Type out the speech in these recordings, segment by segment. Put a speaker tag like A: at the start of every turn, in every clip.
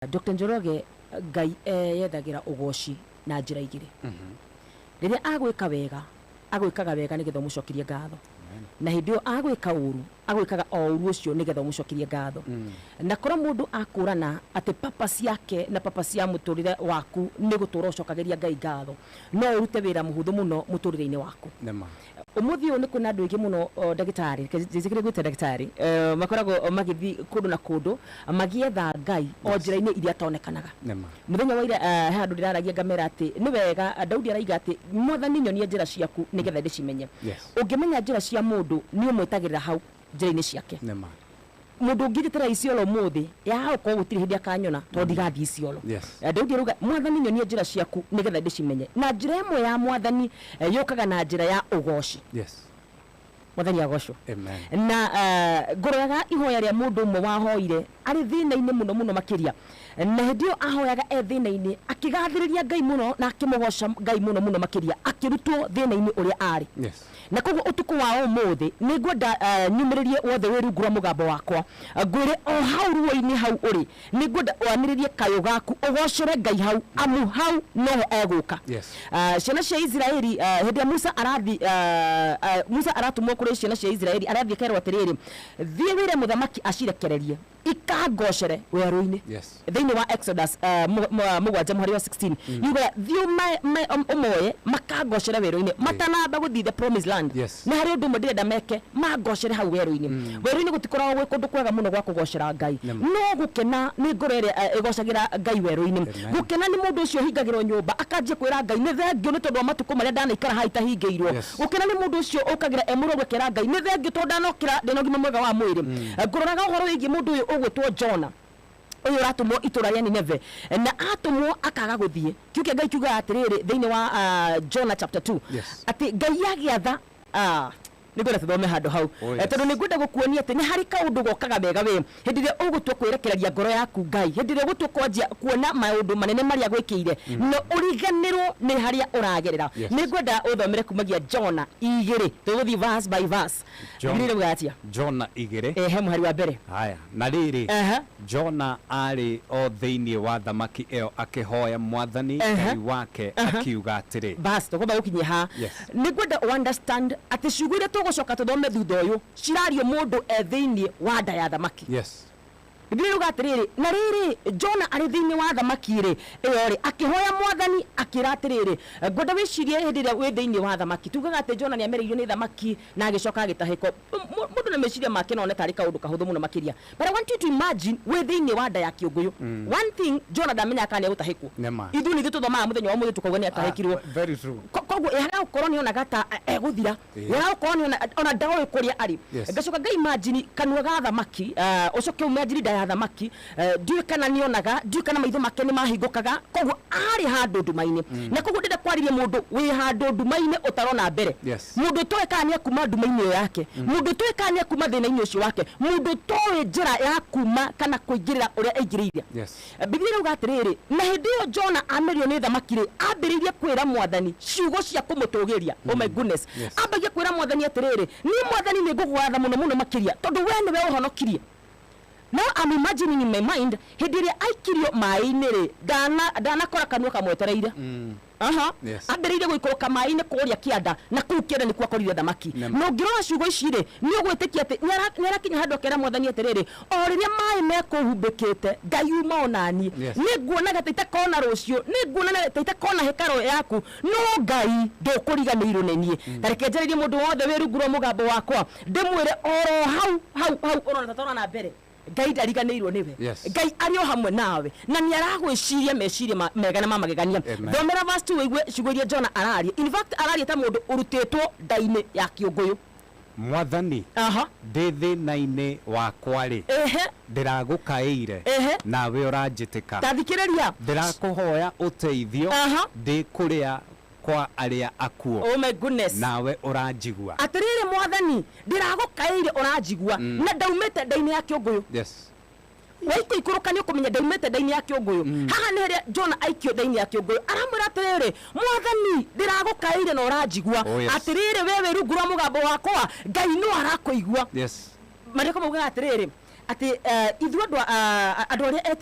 A: Dr. Njoroge Ngai yethagira ugoci na njira igiri. Riria agwika wega, agwikaga wega nigetha mucokirie ngatho. Na hindio agwika uru, agwikaga o uru ucio nigetha mucokirie ngatho. Na kora mundu akurana ati papa ciake na papa cia muturire waku ni gutura ucokagiria Ngai ngatho. No urute wira muhuthu muno muturire-ini waku.
B: Nema.
A: Umuthi ni kuna andu ingi muno ndagitari njikire gwita ndagitari makoragwo magithi kundu na kundu magietha Ngai o njira-ini iria tonekanaga.
B: Nema.
A: Muthenya wa ira handu ndiraragia ngamera ati ni wega Daudi araiga ati mwathani nyonie njira ciaku nigetha ndicimenye. Ungimenya njira cia mundu ni umwetagirira hau njira-ini ciake.
B: Nema.
A: Mundu ngiritira Isiolo muthi ya ko gutiri hindi akanyona to ndigathi Isiolo. Daudi aruga mwathani nyonie njira ciaku nigetha ndicimenye. Na njira imwe ya mwathani yukaga na njira ya ugoci. Mwathani agocwo.
B: Amen.
A: Na ngoroyaga ihoya ria mundu umwe wahoire ari thina-ini muno makiria. Na hindio ahoyaga thina-ini akigathiriria Ngai muno na akimugoca Ngai muno makiria akirutwo thina-ini uria ari. Na koguo utuku wa umuthi ni ngwenda nyumiririe wothe wirungura mugambo wakwa ngwire o hau ruo-ini hau uri ni ngwenda waniririe kayo gaku ugocere Ngai hau amu hau noho eguka. Ciana cia Israeli hindi Musa arathi Musa aratumwo kuri ciana cia Israeli arathi kerwo atiriri thie wire muthamaki acirekererie ikangocere weru-ini. Thiini wa Exodus mugwanja muhari wa 16 yuga thio umoye makangocere weru-ini matanamba guthi the promised land. Na hari undu ndirenda meke magocere hau weru-ini. Weru-ini gutikoragwo gwi kundu kwega muno gwa kugocera Ngai. No gukena ni ngoro iria igocagira Ngai weru-ini. Gukena ni mundu ucio hingagirwo nyumba akanjia kwira Ngai ni thengio ni tondu wa matuko maria ndanaikara ha itahingiirwo. Gukena ni mundu ucio ukagira emuro gwekera Ngai ni thengio tondu ndanokira ndina ngima mwega wa mwiri. Ngororaga uhoro wigi mundu uyu ugwitwo Jona uyu ratumwo itura ria Nineve na atumwo akaga guthie kiuke Ngai kiuga atiriri thiini wa Jonah chapter 2 ati Ngai yagiatha nigwenda tuthome handu hau tondu nigwenda gukuonia ati ni hari kaundu gokaga wega we hindi ria ugutua kwirekereria ngoro yaku Ngai hindi ria ugutua kwanjia kuona maundu manene maria gwikire no uriganirwo ni haria uragerera. Nigwenda uthomere kumagia Jonah 2 tuguthi verse by verse. Ngirire bwatia
B: Jonah 2
A: he muhari wa mbere.
B: Haya na riri Jonah ari o thiini wa thamaki eo akihoya mwathani Ngai wake akiuga atiri
A: bas tugoba gukinyia ha nigwenda understand ati cugwire tugucoka tuthome thutha uyu cirario mundu thiini wa nda ya thamaki. Ngirire ugatiriri na riri Jonah ari thiini wa thamaki ri iyo ri akihoya mwathani akira atiriri ngwenda wicirie hindi ria wi thiini wa thamaki tugaga ati Jonah ni ameriirio ni thamaki na agicoka agitahiko mundu na meciria make no tari kaundu kahuthu muno makiria. But I want you to imagine we thiini wa nda ya kiunguyu. One thing Jonah ndamenya kana gutahikwo ithu ni gituthomaga muthenya wa muthi tukauga ni atahikirwo.
B: Very true.
A: Koguo ehara ukorwo ni ona gata eguthira ehara ukorwo ni ona ndawe kuria ari ngacoka Ngai imagine kanua ga thamaki ucoke umagine nda ya thamaki ndiwe kana ni onaga ndiwe kana maitho make ni mahingukaga koguo ari handu ndumaini na koguo ndenda kwaririe mundu wi handu ndumaini utarona mbere mundu toe kana ni akuma ndumaini yake mundu toe kana ni akuma thina-ini ucio wake mundu toe njira ya kuma kana kuingirira uria aingiriire. Biblia iuga atiriri na hindi yo Jonah amerio ni thamaki ri ambiririe kwira mwathani ciugo cia kumutugiria. Oh my goodness. Ambagia kwira mwathani atiriri ni mwathani ni ngugwatha muno makiria tondu we ni we uhonokirie. Now I'm imagining in my mind hindi ria aikirio mai-ini ri dana kora kanua kamwetereire ambiriire guikoroka mai-ini kuria kianda na kuu kianda ni kwakorire thamaki no ngirora ciugo ici ri ni ugwitikia ati ni arakinya handu akera mwathani atiriri o riria mai mekuhumbikite Ngai uma onani ni nguonaga ta itakona rucio ni nguonaga ta itakona hekaro yaku no Ngai ndukuriganirwo ni nie tareke njaririe mundu wothe wirungurwo mugambo wakwa ndimwire oro hau urona ta na mbere Ngai ndariganirwo niwe Ngai ario hamwe nawe na ni aragwiciria meciria mega na mamagegania. Thomera verse 2 wigwe ciguria Jonah araria. In fact araria ta mundu urutitwo ndaini ya kiunguyu.
B: Mwathani ndi thina-ini wakwa ri ndiragukaire nawe uranjitika tathikiriria ndirakuhoya uteithio ndi kuria kwa aria akuo. Oh my goodness. Nawe uranjigua atiriri mwathani ndiragukaire uranjigua na ndaumite ndaini ya kiunguyu. Waiko ikuruka ni ukumenya ndaumite ndaini ya kiunguyu. Haha ni ria Jonah aikio ndaini ya kiunguyu aramwira atiriri mwathani ndiragukaire na uranjigua atiriri wewe rungura mugambo wakwa Ngai no arakuigua. Mariko mugaga atiriri
A: ati ithu andu aria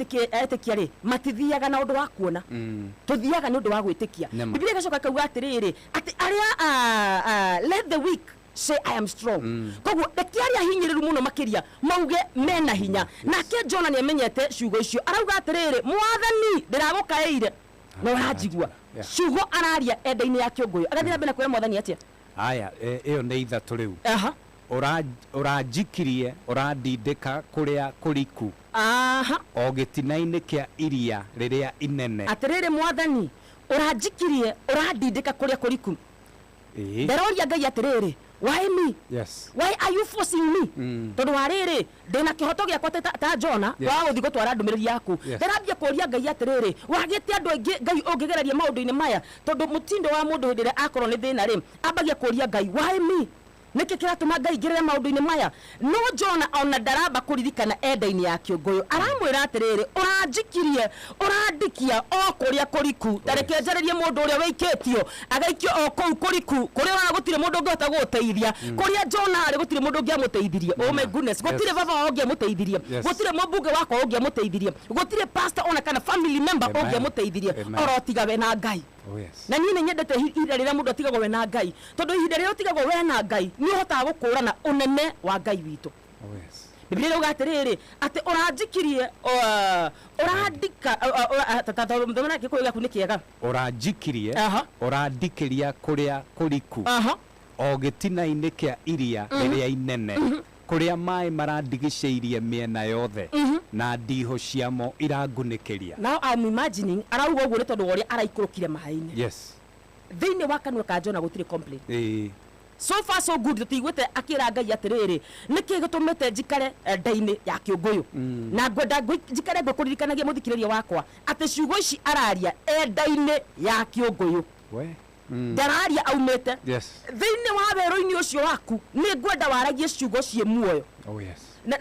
A: etikia ri matithiaga na undu wa kuona tuthiaga ni undu wa gwitikia Biblia gacoka kauga atiriri ati aria let the weak say I am strong koguo rekiaria hinyiriru muno makiria mauge mena hinya nake Jona ni amenyete ciugo icio arauga atiriri mwathani ndiragukaire no rajigua ciugo araria enda-ini ya kiongoyo agathira mbere kwira mwathani atia
B: aya iyo ni ithatu riu urajikirie uradindika kuria kuriku o gitinaini kia iria riria inene
A: atiriri mwathani urajikirie uradindika kuria kuriku ndaroria Ngai atiriri why me?
B: Yes.
A: Why are you forcing me? Tondu wariri ndina kihoto giakwa ta Jona wa uthi gutwara ndumiriri yaku ndarambia kuria Ngai atiriri wagite andu aingi Ngai ungigeraria maundu-ini maya tondu mutindo wa mundu hindire akorwo ni thina ri ambagia kuria Ngai why me? Niki kiratuma Ngai ngirire maundu-ini maya no Jona ona ndaramba kuririkana enda-ini ya kiongoyo aramwira atiriri urajikirie urandikia o kuria kuriku tareke njaririe mundu uria wiketio agaikio o kou kuriku kuria ona gutire mundu ungihota guteithia kuria Jona ari gutire mundu ungiamuteithirie oh my goodness gutire baba ungiamuteithirie gutire mubunge wako ungiamuteithirie gutire pastor ona kana family member ungiamuteithirie orotiga we na Ngai.
B: Oh yes.
A: Na niĩ nyendete ihinda rĩrĩa mũndũ atigagwo we na Ngai tondu ihinda rĩrĩa ũtigagwo we na Ngai nĩ ũhotaga gũkũrana ũnene wa Ngai witũ.
B: Oh yes.
A: Biblia ĩrauga atĩrĩrĩ atĩ ũranjikirie ũrandika ndũmena gĩkũyũ gĩaku nĩ kĩega
B: ũranjikirie ũrandikĩria kũrĩa kũriku o gĩtina-inĩ kĩa iria rĩrĩa inene kuria mai marandigicĩirie miena yothe na ndiho ciamo irangunikiria.
A: Now I'm imagining arauga uguo ni tondu woria araikurukire mai-ini.
B: Yes.
A: Thiini wa kanua ka Jona gutire complain. So far so good tutigwete akira Ngai atiriri niki gitumite njikare nda-ini ya kiongoyo na ngwenda njikare ngikuririkanagia muthikiriria wakwa ati ciugo ici araria enda-ini ya kiongoyo
B: we
A: ndararia aumete thiini wa weru-ini ucio waku ni ngwenda waragie ciugo cie muoyo.
B: Oh yes.
A: Na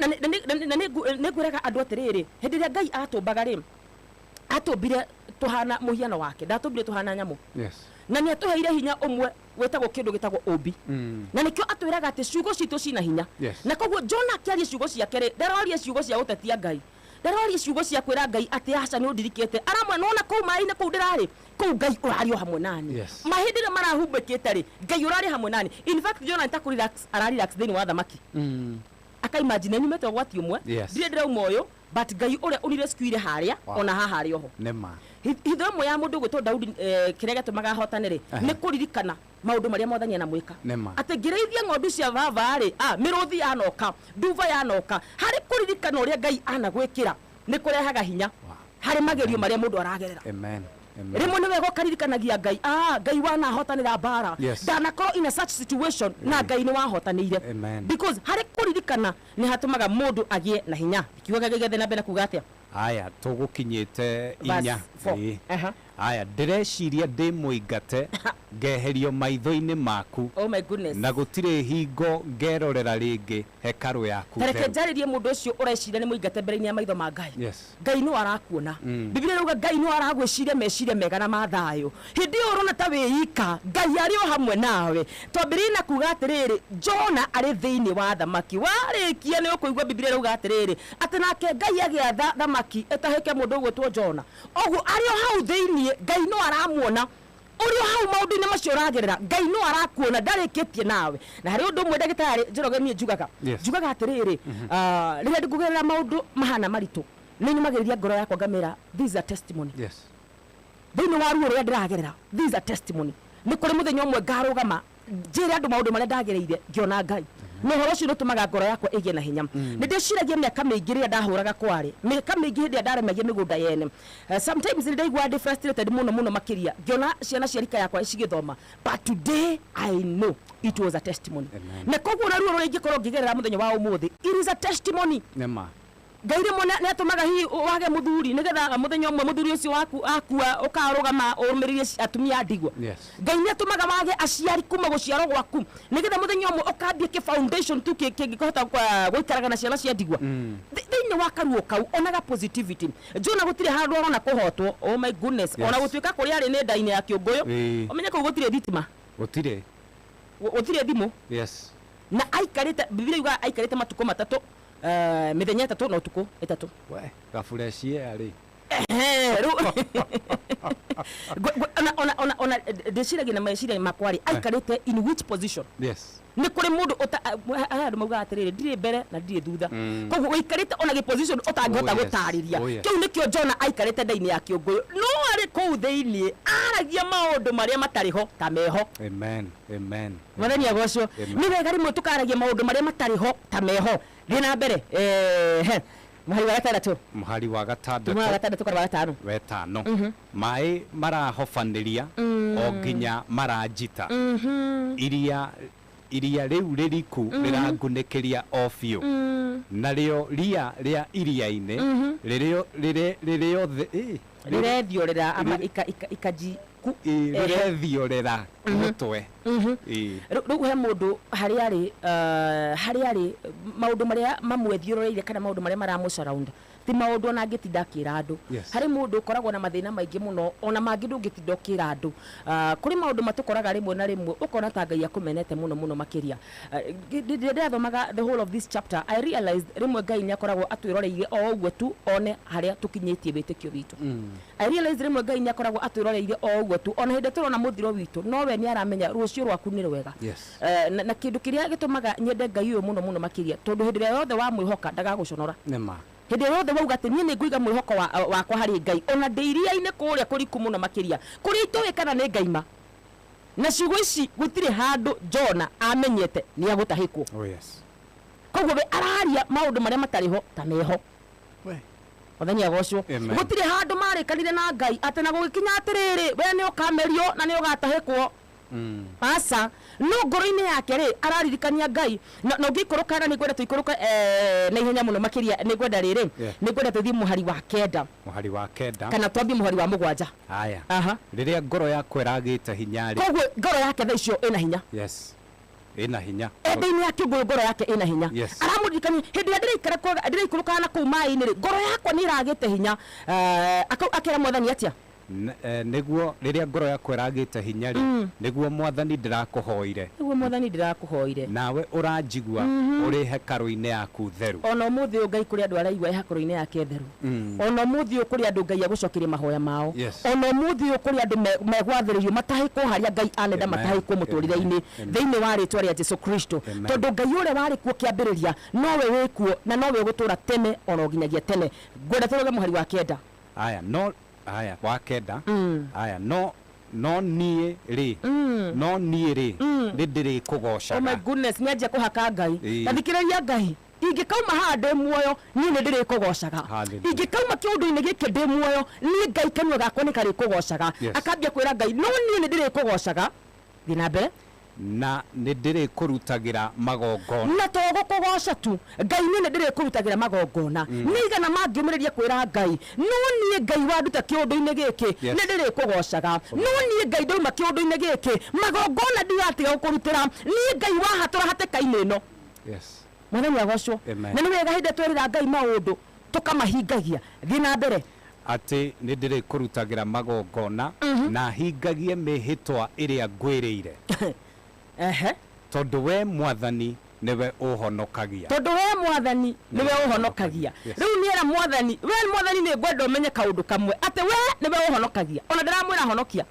A: ni ngwiraga andu atiriri hindi ria Ngai atumbaga ri atumbire tuhana muhiano wake ndatumbire tuhana nyamu.
B: Yes.
A: Na ni atuheire hinya umwe wetagwo kindu gitagwo obi na nikio atwiraga ati ciugo citu cina hinya na koguo Jona akiaria ciugo ciake ri ndaroria ciugo cia gutetia Ngai ndaroria ciugo cia kwira Ngai ati aca ni undirikite aramwe nona kou mai-ini kou ndirari kou Ngai urario hamwe nani mahindire marahumbikite ri Ngai urari hamwe nani. In fact Jona ntaku relax ararelax thini wa thamaki aka imagine ni meto gwati umwe ndire ndirauma uyu but Ngai uria unire squire haria ona haha ari oho
B: nema
A: hitho mwe ya mundu gwitwo Daudi kiria gatumaga hotanire ni kuririkana maundu maria mwathani na mwika ati ngireithia ng'ondu cia baba ri miruthi yanoka nduva yanoka hari kuririkana uria Ngai anagwikira ni kurehaga hinya hari magerio maria mundu aragerera.
B: Amen.
A: Rimwe ni wega ukaririkanagia Ngai Ngai wana hotanira bara ndanakorwo in a such situation na Ngai ni wahotanire because hari kuririkana ni hatumaga mundu agie na hinya ikiuga gegethe na mbere kuga atia
B: aya tugukinyite inya aya ndireciria ndi muingate ngeherio maitho-ini maku
A: oh my goodness
B: na gutire hingo ngerorera ringi hekaru yaku
A: tareke njaririe mundu ucio ureciria ni muingate mbere-ini ya maitho ma Ngai. Ngai no arakuona Biblia irauga Ngai no aragwiciria meciria mega na mathayo hindi urona ta wiyika Ngai ari o hamwe nawe twambiri na kuga atiriri Jona ari thiini wa thamaki warikia ni ukuigua Biblia irauga atiriri ati nake Ngai agiatha thamaki etahike mundu gwitwo Jona oguo ari o hau thiini Ngai no aramuona uri hau maundu-ini macio uragerera Ngai no arakuona ndarikitie nawe na hari undu mwe ndagitari Njoroge nie njugaga atiriri riria ndikugerera maundu mahana maritu ni nyumagiriria ngoro yakwa ngamira this is a testimony. Thiini wa ruo ruria ndiragerera this is a testimony ni kuri muthenya umwe ngarugama njire andu maundu maria ndagereire ngiona Ngai no horo ucio nutumaga ngoro yakwa igie na hinya ni ndiciragia miaka mingi riria ndahuraga kwari miaka mingi hindi ndaremagia migunda yene sometimes ni ndaigua ndi frustrated muno makiria ngiona ciana cia rika yakwa cigithoma but today I know it was a testimony na koguo na ruo ruria ingikorwo ngigerera muthenya wa umuthi it is a testimony
B: nema
A: Ngai rimwe ni atumaga hi wage muthuri nigetha muthenya umwe muthuri ucio waku akua ukarugama urumiririe atumia ndigwa Ngai ni atumaga wage aciari kuma guciarwo gwaku nigetha muthenya umwe ukambie ki foundation tu kingihota guikaraga na ciana cia ndigwa thiini wa karuo kau onaga positivity. Jona gutire handu arona kuhotwo oh my goodness ona gutuika kuri ari ni nda-ini ya kiongoyo umenye ko gutire thitima gutire thimu
B: yes
A: na aikarite Biblia iuga aikarite matuko matatu mithenya 3 na utuku 3
B: we gafureshie ari
A: ona ndiciragia na meciria makwari aikarite in which position.
B: Yes.
A: Ni kuri mundu andu mauga atiriri ndiri mbere na ndiri thutha koguo wikarite ona gi position utangihota gutariria kiu nikio Jona aikarite ndaini ya kiunguyu no ari kuu thiini aragia maundu maria matariho ta meho.
B: Amen. Amen.
A: Mwathani agocwo ni wega rimwe tukaragia maundu maria matariho ta meho thina mbere muhari wa gatandatu kwa gatano mai marahofaniria o nginya maranjita iria riu ririku rirangunekeria o biu nario ria iria-ini ririo rirethiorera ama ikaji
B: rirethiorera mutwe
A: riu he mundu hari ari maundu maria mamwethiororeire kana maundu maria maramusurround ti maundu ona ngitinda akira andu hari mundu koragwo na mathina maingi muno ona mangi ndungitinda ukira andu kuri maundu matukoraga rimwe na rimwe ukona ta Ngai akumenete muno makiria ndathomaga the whole of this chapter I realized rimwe Ngai ni akoragwo atwiroreire o uguo tu one haria tukinyitie witikio witu I realized rimwe Ngai ni akoragwo atwiroreire o uguo tu ona hindi turona muthiro witu no we ni aramenya rucio rwaku ni rwega na kindu kiria gitumaga nyende Ngai uyu muno makiria tondu hindi yothe wa mwihoka ndagaguconora nema hindi yothe wauga ati nie nguiga mwihoko wakwa hari Ngai ona ndeiria-ini kuria kuriku muno makiria kuri itowe kana ni Ngai ma na ciugo ici gutire handu Jona amenyete ni agutahikwo koguo we araria maundu maria matariho ta meho Mwathani agocwo gutire handu marikanire na Ngai ati na gugikinya atiriri we ni ukamerio na ni ugatahikwo asa no ngoro-ini yake ri araririkania Ngai no ngikuruka ni gwenda tuikuruka na ihenya muno makiria ni gwenda riri ni gwenda tuthie muhari wa kenda kana twambi muhari wa 7
B: haya riria ngoro yakwa iragite hinya ri
A: koguo ngoro yake tha icio ina hinya
B: ina hinya
A: ende-ini yake ngoro yake ina hinya aramuririkania hindi ya ndiraikuruka na kuu mai-ini ri ngoro yakwa ni iragite hinya akira Mwathani atia
B: niguo riria ngoro yakwa iragite hinya ri niguo Mwathani ndirakuhoire nawe uranjigua uri hekaru-ini yaku theru
A: ona muthi Ngai kuri andu araigua hekaru-ini yake theru ona muthi kuri andu Ngai agucokerie mahoya mao ona muthi kuri andu megwathiririo matahikwo haria Ngai anenda matahikwo muturire-ini thiini wa ritwa ria Jesu Kristo tondu Ngai ure wari kuo kiambiriria nowe wikuo na nowe gutura tene ona nginyagia tene ngwenda turoge muhari wa kenda
B: aya wa kenda aya no nie ri ndiri kugocaga
A: oh my goodness nyanjia kuhaka Ngai tathikiriria Ngai ingikauma hande muoyo ni ndiri kugocaga ingikauma kiundu-ini giki ndi muoyo ni Ngai kanua gakwa ni kari kugocaga akambia kwira Ngai no ni ndiri kugocaga thina mbere
B: na ndiri kurutagira magongona
A: na togo kugoca tu Ngai ni ndiri kurutagira magongona nigana mangiumiriria kwira Ngai no ni Ngai wanduta kiundu-ini giki ni ndiri kugocaga no ni Ngai ndauma kiundu-ini giki magongona ndigatiga gukurutira ni Ngai wahatura hateka-ini ino Mwathani agocwo na ni wega hindi twirira Ngai maundu tukamahingagia thina mbere
B: ati ni ndiri kurutagira magongona na hingagie mihitwa iria ngwirire tondu we Mwathani niwe uhonokagia riu niera Mwathani ni ngwenda umenye kaundu kamwe ati we niwe uhonokagia ona ndiramwira honokia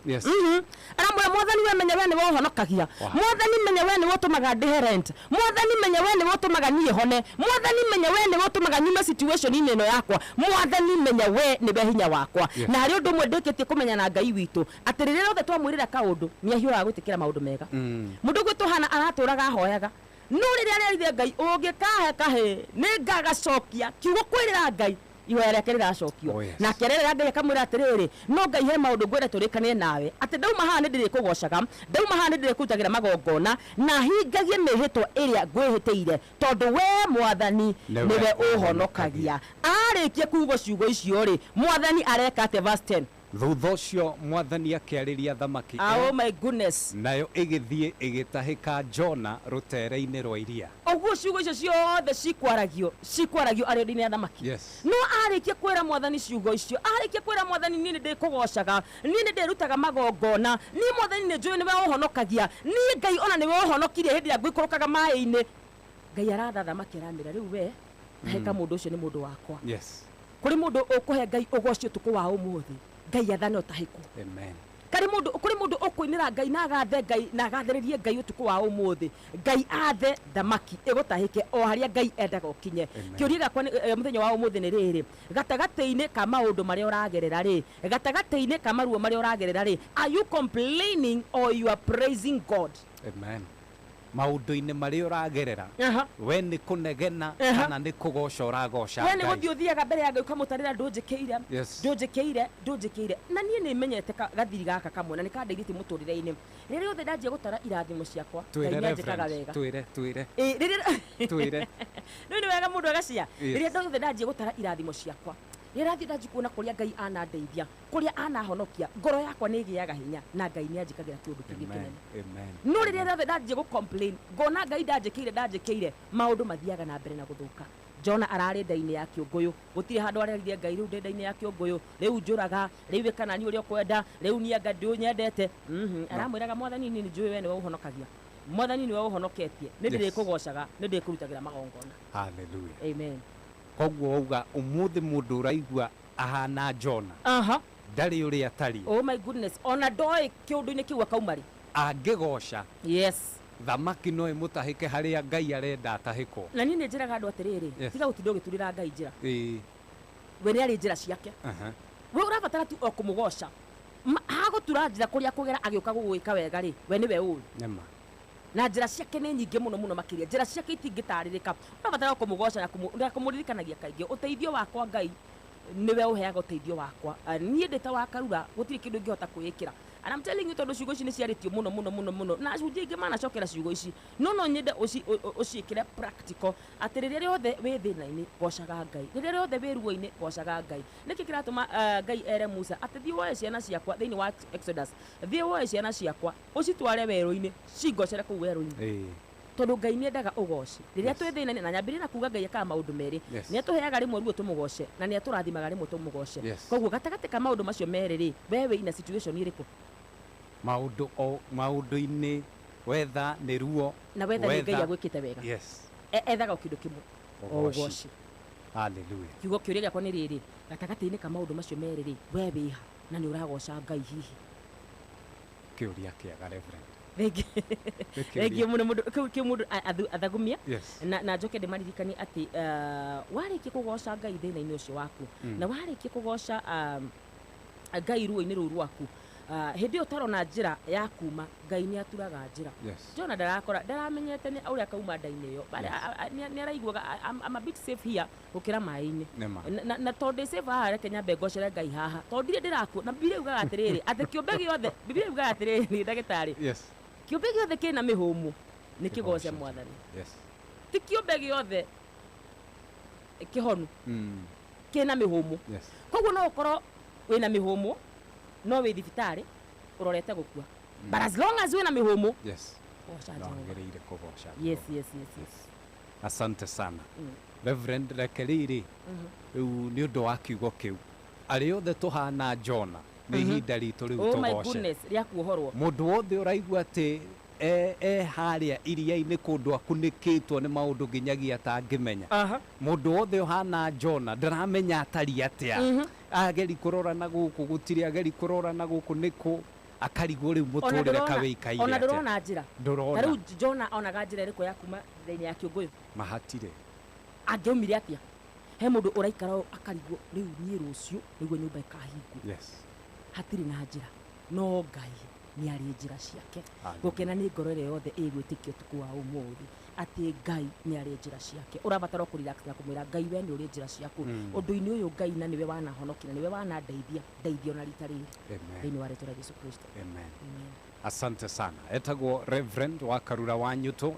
B: aramwira Mwathani we menya we niwe uhonokagia Mwathani menya we niwe utumaga ndihe rent Mwathani menya we niwe utumaga nie hone Mwathani menya we niwe utumaga nyume situation-ini ino yakwa Mwathani menya we niwe hinya wakwa na hari undu mwe ndikitie kumenya na Ngai witu ati riria othe twamwirira kaundu ni ahiuraga gwitikira maundu mega mundu gwituhana araturaga ahoyaga no riria rĩarithia Ngai ũngĩkahe nĩ ngagacokia kiugo kwĩrĩra Ngai ihoya rĩake rĩracokio na kĩrĩra Ngai akamwĩra atĩrĩrĩ no Ngai he maũndũ ngwenda tũrĩkanĩre nawe atĩ ndauma haha nĩ ndĩrĩkũgocaga ndauma haha nĩ ndĩrĩkũrutagĩra magongona na hingagie mĩhĩtwa ĩrĩa ngwĩhĩtĩire tondũ we Mwathani nĩwe ũhonokagia arĩkia kuuga ciugo icio rĩ Mwathani areka atĩ verse 10 thutha ucio Mwathani akiariria thamaki
A: oh my goodness
B: nayo igithie igitahika Jona rutere-ini rwa iria
A: oguo ciugo icio ciothe cikwaragio arĩa-inĩ ya thamaki no arĩkia kwĩra Mwathani ciugo icio arĩkia kwĩra Mwathani niĩ ndĩkũgocaga niĩ ndĩrutaga magongona niĩ Mwathani nĩ njũĩ nĩwe ũhonokagia niĩ Ngai ona nĩwe ũhonokirie hĩndĩ ĩrĩa ngũikũrũkaga maĩ-inĩ Ngai aratha thamaki aramĩra rĩu we tahika mundu ucio ni mundu wakwa.
B: Yes.
A: Kuri mundu ukuhe Ngai ugocio tuku wa umuthi. Ngai athane utahiku.
B: Amen.
A: Kuri mundu ukuinira Ngai na agathe Ngai na agatheririe Ngai utuku wa umuthi. Ngai athe thamaki igutahike o haria Ngai endaga ukinye. Kiuria gakwa muthenya wa umuthi ni riri. Gatagati-ini ka maundu maria uragerera ri. Gatagati-ini ka maruo maria uragerera ri. Are you complaining or you are praising God?
B: Amen. Maundu-ini maria uragerera we ni kunegena kana ni kugoca uragoca
A: we ni guthii uthiaga mbere ya Ngai ukamutarira ndunjikire ndunjikire na nie ni menyete gathiri gaka kamwe na ni kandeithĩtie muturire-ini riria othe ndanjia gutara irathimo ciakwa
B: Ngai njikaga wega twire
A: no ni wega mundu agacia riria othe ndanjia gutara irathimo ciakwa rirathi ndanji kuona kuria Ngai anandeithia kuria anahonokia ngoro yakwa ni giaga hinya na Ngai ni anjikagira kiundu kingi kinene.
B: Amen.
A: No riria othe ndanji gu complain ngona Ngai ndanjikire maundu mathiaga na mbere na guthuka. Jona arari nda-ini ya kiunguyu gutire handu arerire Ngai riu nda-ini ya kiunguyu riu njuraga riu kana ni uria kwenda riu ni anga ndu nyendete aramwiraga mwathani ni njui we ni we uhonokagia mwathani ni we uhonoketie ni ndiri kugocaga ni ndiri kurutagira magongona.
B: Hallelujah.
A: Amen.
B: Koguo uga umuthi mundu uraigua ahana Jona ndari uria tari.
A: Oh my goodness, ona ndoi kiundu-ini kiu akaumari
B: angigoca.
A: Yes.
B: Thamaki no imutahike haria Ngai arenda atahikwo.
A: Na ni njiraga andu atiriri tiga gutinda ugiturira Ngai njira. We ni ari njira ciake. We urabatara tu o kumugoca hagutura njira kuria kugera agiuka gugwika wega ri we ni we uri
B: nema
A: na njira ciake ni nyingi muno makiria njira ciake itingitaririka urabatara kumugoca na kumuririkanagia kaingi uteithio wakwa Ngai niwe uheaga uteithio wakwa nie ndita wakarura gutiri kindu ngihota kwikira and I'm telling you tondu ciugo ici ni ciaritio muno na cunjia ingi manacokera ciugo ici no nyende uciikire practical ati riria riothe wi thina-ini gocaga Ngai riria riothe wi ruo-ini gocaga Ngai niki kiratuma Ngai ere Musa ati thii woe ciana ciakwa thiini wa Exodus thii woe ciana ciakwa ucitware weru-ini cingocere kuu weru-ini tondu Ngai ni endaga ugoci riria twi thina-ini na nyambire na kuga Ngai ekaga maundu meri ni atuheaga rimwe ruo tumugoce na ni aturathimaga rimwe tumugoce koguo gatagati ka maundu macio meri ri we wi ina situation iriku
B: maundu-ini wetha ni ruo
A: na wetha ni Ngai agwikite wega ethaga o kindu kimwe ugoci.
B: Hallelujah.
A: Kiugo kiuria giakwa ni riri gatagati-ini ka maundu macio meri ri we wiha na ni uragoca Ngai hihi
B: kiuria kiega Reverend.
A: Thank you mundu mundu athagumia na njoke ndimaririkani ati warikia kugoca Ngai thina-ini ucio waku na warikia kugoca Ngai ruo-ini ruu rwaku hindi utarona njira ya kuma Ngai ni aturaga njira. Jona ndaramenyete ni uria kauma nda-ini iyo ni araiguaga I'm a bit safe here gukira mai-ini na tondu safe haha reke nyambe ngocere Ngai haha tondu ndiraku na Biblia yugaga atiriri ati kiumbe giothe Biblia yugaga atiriri ndagitari kiumbe giothe kina mihumu ni kigoce Mwathani. Ti kiumbe giothe kihonu kina mihumu koguo no ukorwo wina mihumu no wi thibitari urorete gukua but as long as wina mihumu
B: ngereire kugoca.
A: Yes.
B: Asante sana Reverend Rekeriri riu ni undu wa kiugo kiu ari othe tuhana Jona ni ihinda ritu riu tugoce.
A: Oh my goodness ria kuohorwo
B: mundu wothe uraigua ati haria iria-ini kundu akunikitwo ni maundu nginyagia atangimenya mundu wothe uhana Jona ndaramenya atari atia ageri kurora na guku gutiri ageri kurora na guku niku akarigwo riu muturire kawikaire
A: ona ndurona njira riu Jona onaga njira iriku ya kuma thini ya kiunguyu
B: mahatire
A: angiumire atia he mundu uraikara akarigwo riu nie rucio niguo nyumba ikahingu hatiri na njira no Ngai ni ari njira ciake gukena ni ngoro ire yothe igwitikia tuku wa umuthi ati Ngai ni ari njira ciake urabatara kurelax na kumwira Ngai we ni uri njira ciaku undu-ini uyu Ngai na niwe wanahonokira niwe wanandeithia ndeithio na rita riri thini wa rĩtwa rĩa Yesu Kristo.
B: Amen. Asante sana etagwo Reverend wa Karura wa Nyuto.